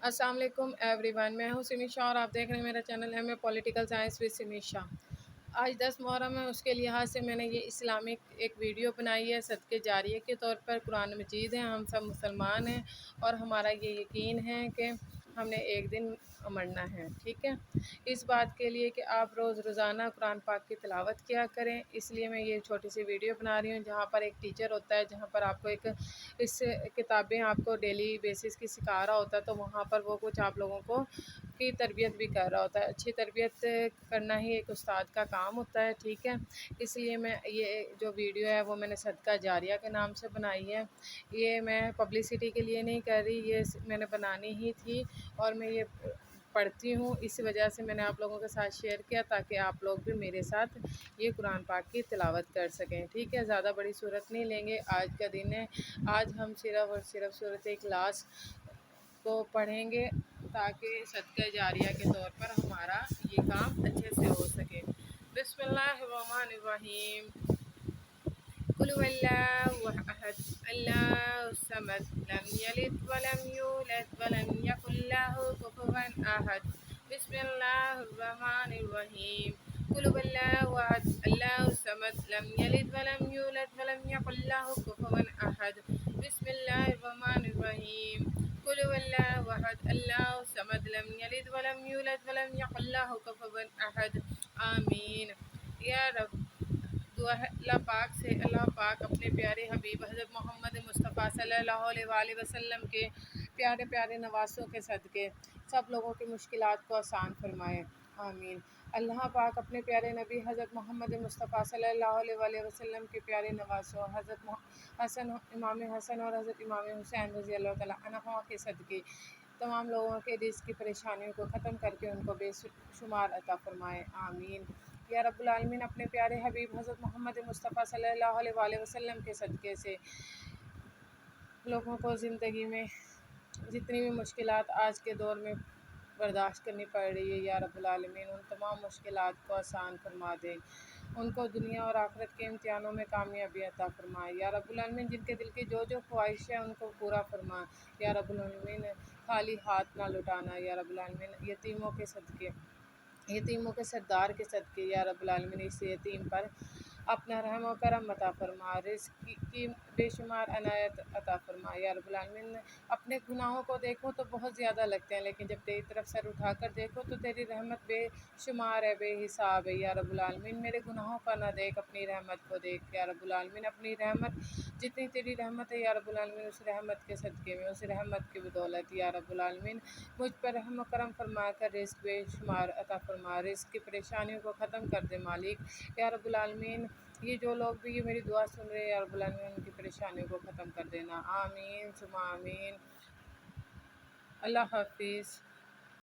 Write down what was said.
अस्सलाम वालेकुम एवरीवन, मैं हूं सिमी शाह और आप देख रहे हैं मेरा चैनल है मैं political science with Simi Shah. आज 10 मुहर्रम है, उसके लिहाज से मैंने ये इस्लामिक एक वीडियो बनाई है। सदक़े जारिया के तौर पर कुरान मजीद है, हम सब मुसलमान हैं और हमारा ये यकीन है कि हमने एक दिन मरना है। ठीक है, इस बात के लिए कि आप रोज़ाना कुरान पाक की तिलावत किया करें, इसलिए मैं ये छोटी सी वीडियो बना रही हूँ। जहाँ पर एक टीचर होता है, जहाँ पर आपको इस किताबें आपको डेली बेसिस की सिखा रहा होता है, तो वहाँ पर वो कुछ आप लोगों को की तरबियत भी कर रहा होता है। अच्छी तरबियत करना ही एक उस्ताद का काम होता है। ठीक है, इसलिए मैं ये जो वीडियो है वो मैंने सदका जारिया के नाम से बनाई है। ये मैं पब्लिसिटी के लिए नहीं कर रही, ये मैंने बनानी ही थी और मैं ये पढ़ती हूँ, इस वजह से मैंने आप लोगों के साथ शेयर किया ताकि आप लोग भी मेरे साथ ये कुरान पाक की तिलावत कर सकें। ठीक है, ज़्यादा बड़ी सूरत नहीं लेंगे, आज का दिन है। आज हम सिर्फ़ और सिर्फ सूरत इखलास को पढ़ेंगे ताकि सदका जारिया के तौर पर हमारा ये काम अच्छे से हो सके। बिस्मिल्लाहिर्रहमानिर्रहीम। कुल हुवल्लाहु अहद अल्लाहु समद लम यलिद वलम यूलद वलम यकुल लहू कुफुवन अहद। बिस्मिल्लाहिर्रहमानिर्रहीम। कुल हुवल्लाहु अहद अल्लाहु समद लम यलिद वलम यूलद वलम यकुल लहू कुफुवन अहद। बिस्मिल्लाहिर्रहमानिर्रहीम। कुल हुवल्लाहु अहद अल्लाहु समद लम यलिद वलम यूलद वलम यकुल लहू कुफुवन अहद। आमीन। या रब, दुआ है अल्लाह पाक अपने प्यारे हबीब हज़रत मोहम्मद मुस्तफ़ा सल्लल्लाहु अलैहि वसल्लम के प्यारे प्यारे नवासों के सदक़े सब लोगों की मुश्किलात को आसान फरमाए। आमीन। अल्लाह पाक अपने प्यारे नबी हज़रत मोहम्मद मुस्तफ़ा सल्लल्लाहु अलैहि वसल्लम के प्यारे नवासों इमाम हसन और हज़रत इमाम हुसैन रज़ी अल्लाह तआला अन्हुमा के सदक़े तमाम लोगों के रिज़्क़ की परेशानियों को ख़त्म करके उनको बेशुमार अता फ़रमाए। आमीन। या रब्बुल आलमीन अपने प्यारे हबीब हज़रत मोहम्मद मुस्तफ़ा सल्लल्लाहु अलैहि वसल्लम के सदक़े से लोगों को ज़िंदगी में जितनी भी मुश्किलात आज के दौर में बर्दाश्त करनी पड़ रही है, या रब्बुल आलमीन उन तमाम मुश्किलात को आसान फरमा दे, उनको दुनिया और आखिरत के इम्तिहानों में कामयाबी अता फरमाए। या रब्बुल आलमीन जिनके दिल की जो जो ख्वाहिश है उनको पूरा फरमा। या रब्बुल आलमीन खाली हाथ ना लुटाना। या रब्बुल आलमीन यतीमों के सरदार के सदक़े या रब्बुल आलमीन इस यतीम पर अपना रहम व करम अता फरमा, रिज़्क़ की बेशुमार अनायत अता फरमा। या रब्बुल आलमीन अपने गुनाहों को देखो तो बहुत ज़्यादा लगते हैं, लेकिन जब तेरी तरफ सर उठाकर देखो तो तेरी रहमत बेशुमार है, बेहिसाब है। या रब्बुल आलमीन मेरे गुनाहों का ना देख, अपनी रहमत को देख। या रब्बुल आलमीन अपनी रहमत जितनी तेरी रहमत है या रब्बुल आलमीन उस रहमत के सदक़े में, उस रहमत की बदौलत या रब्बुल आलमीन मुझ पर रहम व करम फरमा कर रिज़्क़ बेशुमार अता फरमा, रिज़्क़ की परेशानियों को ख़त्म कर दे मालिक। या रब्बुल आलमीन ये जो लोग भी ये मेरी दुआ सुन रहे हैं या रब्बुल आलमीन उनकी परेशानियों को ख़त्म कर देना। आमीन सुमा आमीन। अल्लाह हाफ़िज़।